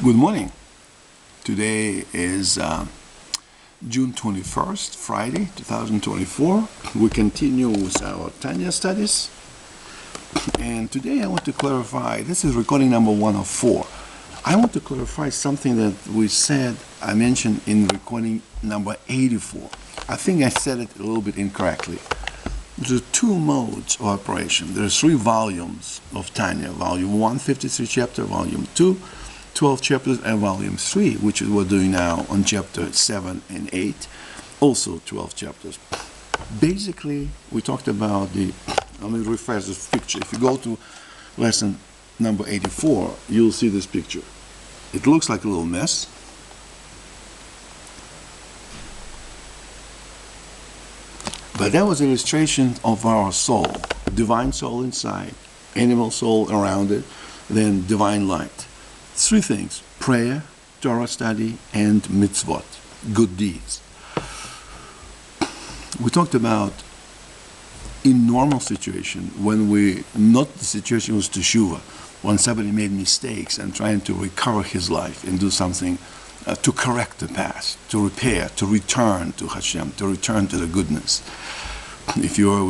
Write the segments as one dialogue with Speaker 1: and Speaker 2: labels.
Speaker 1: Good morning. Today is June 21st, Friday, 2024. We continue with our Tanya studies. And today I want to clarify, this is recording number 104. I want to clarify something that I mentioned in recording number 84. I think I said it a little bit incorrectly. There are two modes of operation. There are 3 volumes of Tanya. Volume 1, 53 chapter, volume 2, 12 chapters, and volume 3, which is what we're doing now on chapter 7 and 8, also 12 chapters. Basically, we talked about let me refresh this picture. If you go to lesson number 84, you'll see this picture. It looks like a little mess. But that was an illustration of our soul, divine soul inside, animal soul around it, then divine light. 3 things: prayer, Torah study, and mitzvot, good deeds. We talked about in normal situation, not the situation was teshuva, when somebody made mistakes and trying to recover his life and do something to correct the past, to repair, to return to Hashem, to return to the goodness. If you're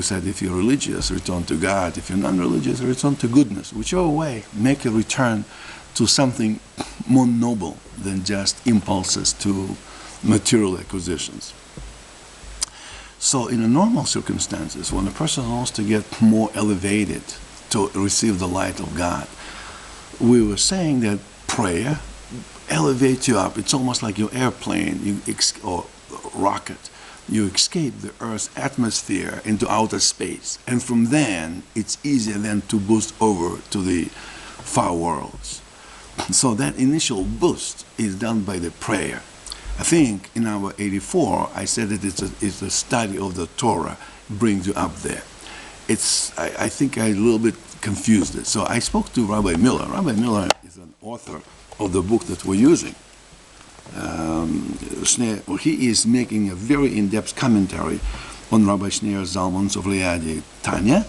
Speaker 1: religious, return to God. If you're non-religious, return to goodness. Whichever way, make a return to something more noble than just impulses to material acquisitions. So in the normal circumstances, when a person wants to get more elevated to receive the light of God, we were saying that prayer elevates you up. It's almost like your airplane or rocket. You escape the Earth's atmosphere into outer space. And from then, it's easier then to boost over to the far worlds. So that initial boost is done by the prayer. I think in our 84, I said that it's the study of the Torah brings you up there. I think I a little bit confused it. So I spoke to Rabbi Miller. Rabbi Miller is an author of the book that we're using. He is making a very in-depth commentary on Rabbi Shneur Zalman's of Liadi Tanya,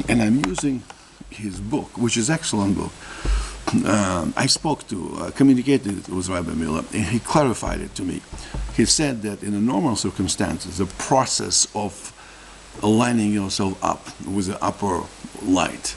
Speaker 1: and I'm using his book, which is an excellent book. I communicated with Rabbi Miller, and he clarified it to me. He said that in the normal circumstances, the process of aligning yourself up with the upper light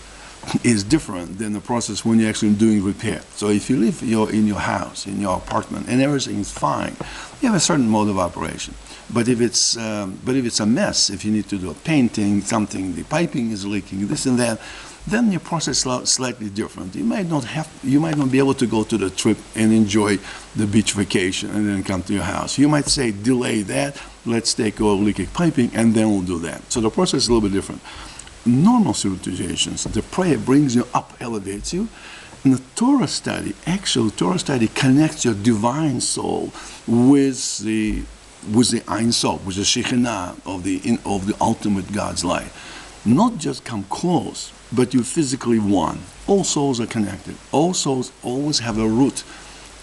Speaker 1: is different than the process when you're actually doing repair. So if you live in your house, in your apartment, and everything is fine, you have a certain mode of operation. But if it's a mess, if you need to do a painting, the piping is leaking, this and that, then your process is slightly different. You might not be able to go to the trip and enjoy the beach vacation and then come to your house. You might say, delay that, let's take our leaking piping, and then we'll do that. So the process is a little bit different. Normal situations, the prayer brings you up, elevates you. And the Torah study connects your divine soul with the Ein Sof, with the Shekhinah of the ultimate God's light. Not just come close, but you physically one. All souls are connected. All souls always have a root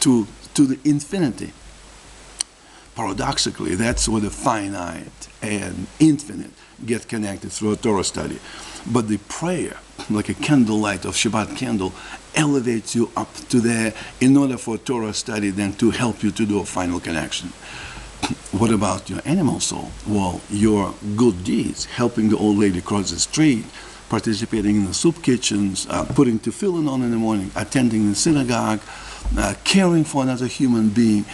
Speaker 1: to the infinity. Paradoxically, that's where the finite and infinite get connected through a Torah study. But the prayer, like a candlelight of Shabbat candle, elevates you up to there in order for Torah study then to help you to do a final connection. What about your animal soul? Well, your good deeds, helping the old lady cross the street, participating in the soup kitchens, putting tefillin on in the morning, attending the synagogue, caring for another human being.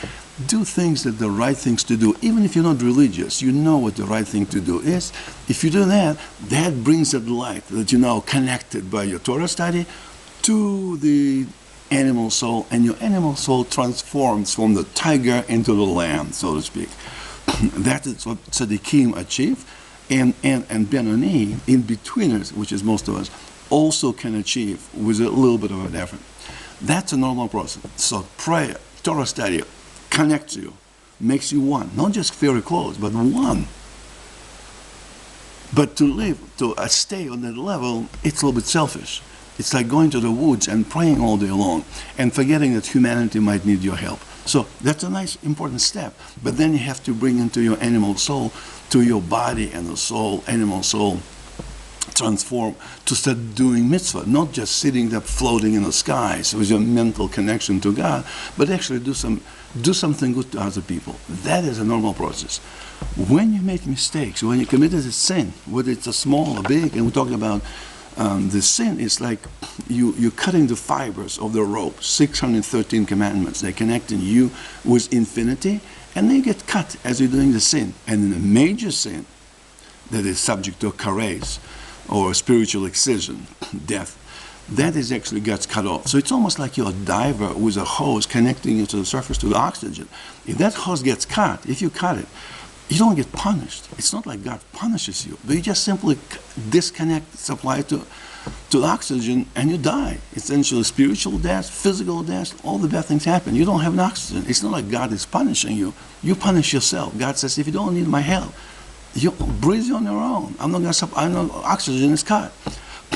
Speaker 1: Do things that are the right things to do. Even if you're not religious, you know what the right thing to do is. If you do that, that brings that light that you're now connected by your Torah study to the animal soul, and your animal soul transforms from the tiger into the lamb, so to speak. That is what tzaddikim achieve, and Benoni, in-betweeners, which is most of us, also can achieve with a little bit of an effort. That's a normal process. So prayer, Torah study, connects you, makes you one. Not just very close, but one. But to stay on that level, it's a little bit selfish. It's like going to the woods and praying all day long and forgetting that humanity might need your help. So that's a nice, important step. But then you have to bring into your animal soul, to your body and the soul, animal soul, transform, to start doing mitzvot, not just sitting there floating in the skies with your mental connection to God, but actually do something good to other people. That is a normal process. When you make mistakes, when you committed a sin, whether it's a small or big, and we're talking about the sin is like you're cutting the fibers of the rope, 613 commandments. They're connecting you with infinity, and they get cut as you're doing the sin. And in a major sin that is subject to a kares, or a spiritual excision, death, that is actually gets cut off. So it's almost like you're a diver with a hose connecting you to the surface to the oxygen. If that hose gets cut, if you cut it, you don't get punished. It's not like God punishes you, but you just simply disconnect supply to oxygen and you die. Essentially spiritual death, physical death, all the bad things happen. You don't have an oxygen. It's not like God is punishing you. You punish yourself. God says, if you don't need my help, you breathe on your own. I'm not going to, I know oxygen is cut.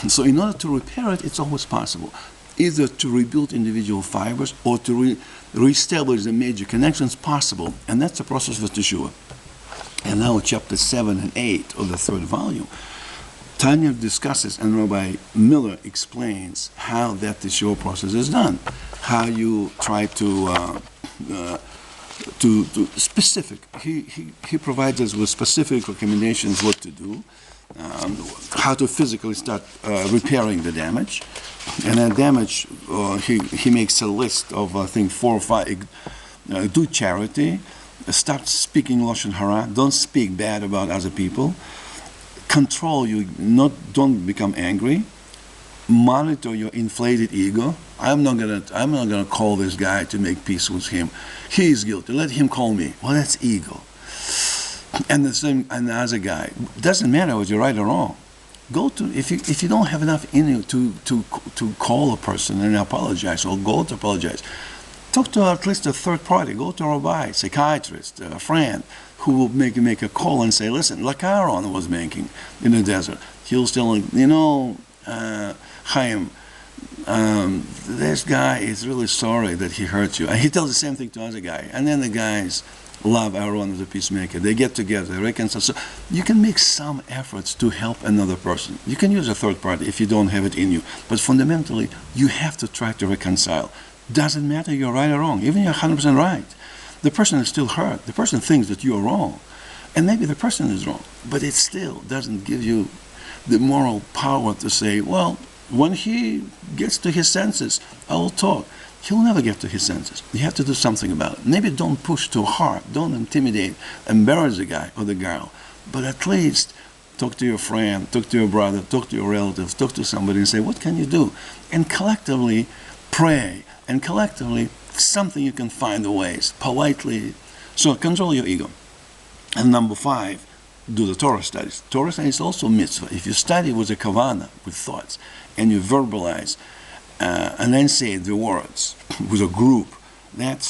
Speaker 1: So in order to repair it, it's always possible. Either to rebuild individual fibers or to reestablish the major connections possible. And that's the process of teshuva. And now chapter 7 and 8 of the third volume, Tanya discusses, and Rabbi Miller explains how that teshuva process is done. How you try to specific. He provides us with specific recommendations what to do, how to physically start repairing the damage. And that damage, he makes a list of, I think, 4 or 5. Do charity. Start speaking Lashon Hara. Don't speak bad about other people. Control you. Don't become angry. Monitor your inflated ego. I'm not gonna call this guy to make peace with him. He is guilty. Let him call me. Well, that's ego. And the same, and the other guy. Doesn't matter whether you're right or wrong. Go to if you don't have enough in you to call a person and apologize, or go to apologize. Talk to at least a third party. Go to a rabbi, psychiatrist, a friend, who will make a call and say, listen, like Aaron was making in the desert. He was telling, Chaim, this guy is really sorry that he hurt you. And he tells the same thing to the other guy. And then the guys love Aaron as a peacemaker. They get together, they reconcile. So you can make some efforts to help another person. You can use a third party if you don't have it in you. But fundamentally, you have to try to reconcile. Doesn't matter you're right or wrong. Even you're 100% right. The person is still hurt. The person thinks that you're wrong. And maybe the person is wrong. But it still doesn't give you the moral power to say, well, when he gets to his senses, I will talk. He'll never get to his senses. You have to do something about it. Maybe don't push too hard. Don't intimidate, embarrass the guy or the girl. But at least talk to your friend, talk to your brother, talk to your relatives, talk to somebody and say, what can you do? And collectively pray. And collectively, something you can find the ways, politely. So control your ego. And number 5, do the Torah studies. Torah studies is also mitzvah. If you study with a kavanah, with thoughts, and you verbalize, and then say the words with a group, that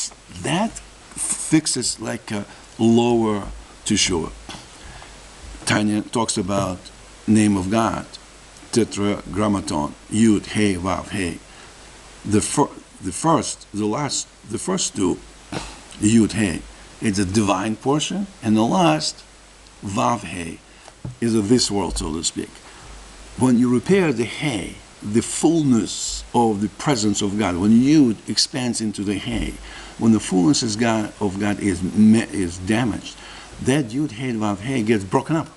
Speaker 1: fixes like a lower teshuva. Tanya talks about name of God, tetragrammaton, Yud, Hey, Vav, Hey. The first two, Yud, Hey, it's a divine portion, and the last, Vav, Hey, is of this world, so to speak. When you repair the Hey, the fullness of the presence of God, when Yud expands into the Hey, when the fullness of God is damaged, that Yud, Hey, Vav, Hey gets broken up.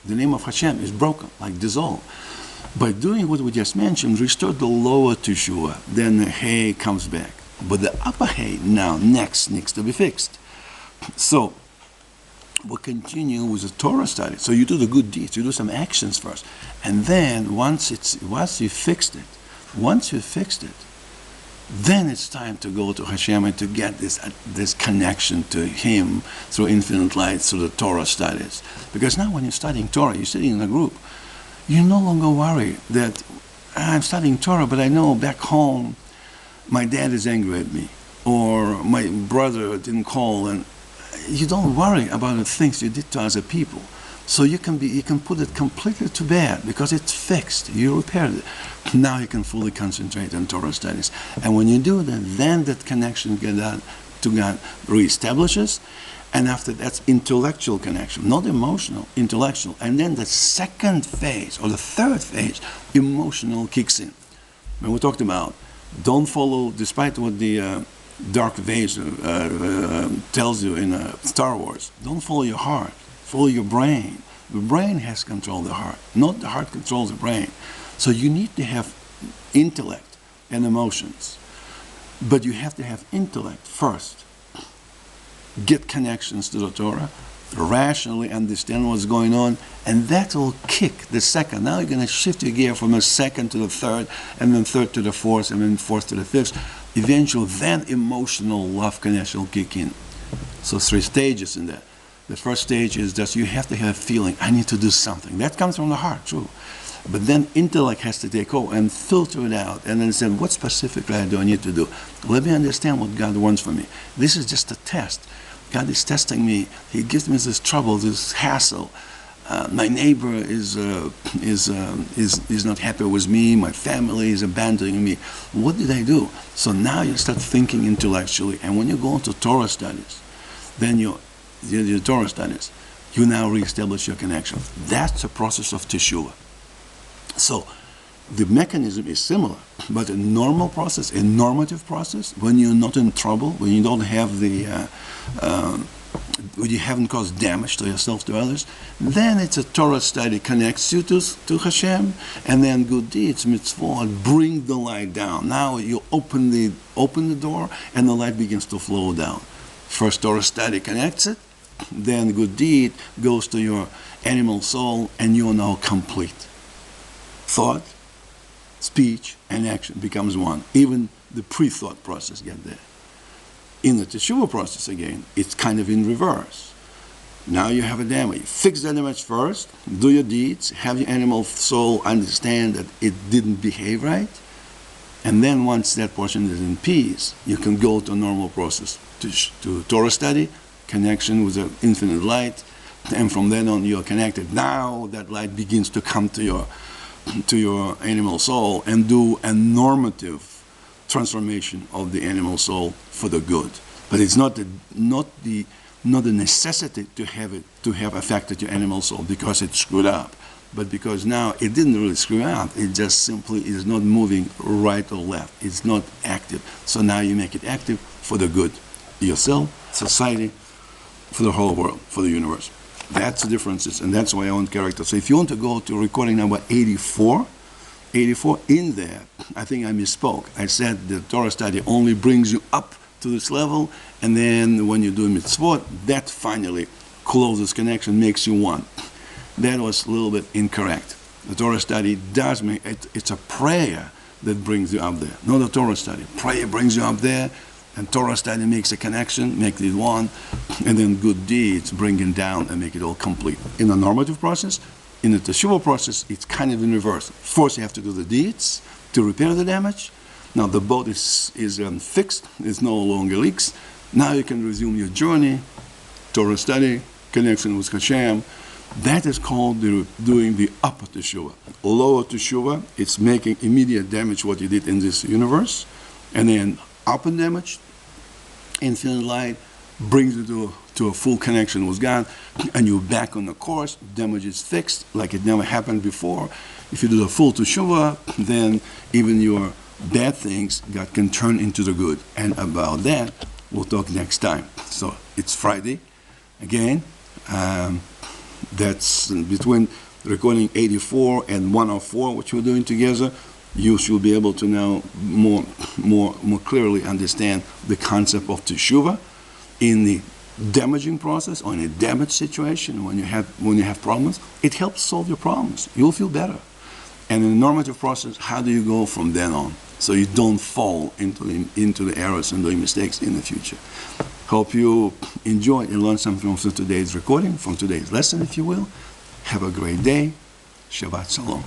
Speaker 1: The name of Hashem is broken, like dissolved. By doing what we just mentioned, restore the lower teshuva, then the Hey comes back. But the upper Hey now, next, needs to be fixed. So, we'll continue with the Torah study. So you do the good deeds, you do some actions first. And then, once you fixed it, then it's time to go to Hashem and to get this connection to Him through infinite light, through the Torah studies. Because now when you're studying Torah, you're sitting in a group, you no longer worry that I'm studying Torah, but I know back home my dad is angry at me, or my brother didn't call, and you don't worry about the things you did to other people. So you can put it completely to bed because it's fixed. You repaired it. Now you can fully concentrate on Torah studies. And when you do that, then that connection to God reestablishes, And after that's intellectual connection, not emotional, intellectual. And then the second phase, or the third phase, emotional kicks in. And we talked about, don't follow, despite what the Dark Vader tells you in Star Wars, don't follow your heart, follow your brain. The brain has control of the heart, not the heart controls the brain. So you need to have intellect and emotions. But you have to have intellect first. Get connections to the Torah, rationally understand what's going on, and that will kick the second. Now you're going to shift your gear from a second to the third, and then third to the fourth, and then fourth to the fifth. Eventually, then emotional love connection will kick in. So 3 stages in that. The first stage is that you have to have a feeling, I need to do something. That comes from the heart, true. But then intellect has to take over and filter it out, and then say, what specifically do I need to do? Let me understand what God wants from me. This is just a test. God is testing me. He gives me this trouble, this hassle. My neighbor is not happy with me. My family is abandoning me. What did I do? So now you start thinking intellectually, and when you go into Torah studies, then your Torah studies, you now reestablish your connection. That's a process of teshuva. So the mechanism is similar, but a normal process, a normative process, when you're not in trouble, when you don't have when you haven't caused damage to yourself, to others, then it's a Torah study, connects you to Hashem, and then good deeds, mitzvot, bring the light down. Now you open the door, and the light begins to flow down. First Torah study connects it, then good deed goes to your animal soul, and you are now complete. Thought, speech, and action becomes one. Even the pre-thought process gets there. In the teshuva process again, it's kind of in reverse. Now you have a damage. Fix the damage first, do your deeds, have your animal soul understand that it didn't behave right, and then once that portion is in peace, you can go to a normal process, to Torah study, connection with the infinite light, and from then on you're connected. Now that light begins to come to your animal soul and do a normative transformation of the animal soul for the good. But it's not the necessity to have affected your animal soul because it screwed up, but because now it didn't really screw up. It just simply is not moving right or left. It's not active. So now you make it active for the good, yourself, society, for the whole world, for the universe. That's the differences, and that's why I want character. So if you want to go to recording number 84, in there, I think I misspoke. I said the Torah study only brings you up to this level, and then when you do mitzvot, that finally closes connection, makes you one. That was a little bit incorrect. The Torah study does make it, it's a prayer that brings you up there, not a Torah study. Prayer brings you up there, and Torah study makes a connection, makes it one, and then good deeds bring it down and make it all complete. In the normative process, in the teshuva process, it's kind of in reverse. First, you have to do the deeds to repair the damage. Now the boat is fixed, it no longer leaks. Now you can resume your journey, Torah study, connection with Hashem. That is called doing the upper teshuva. Lower teshuva, it's making immediate damage what you did in this universe. And then upper damage, infinite light, brings you to a full connection with God, and you're back on the course. Damage is fixed, like it never happened before. If you do the full teshuva, then even your bad things God can turn into the good. And about that, we'll talk next time. So it's Friday again. That's between recording 84 and 104, which we're doing together. You should be able to now more clearly understand the concept of teshuva in the damaging process or in a damaged situation. When you have problems, it helps solve your problems. You'll feel better. And in the normative process, how do you go from then on so you don't fall into the errors and doing mistakes in the future? Hope you enjoy and learn something from today's recording, from today's lesson, if you will. Have a great day. Shabbat Shalom.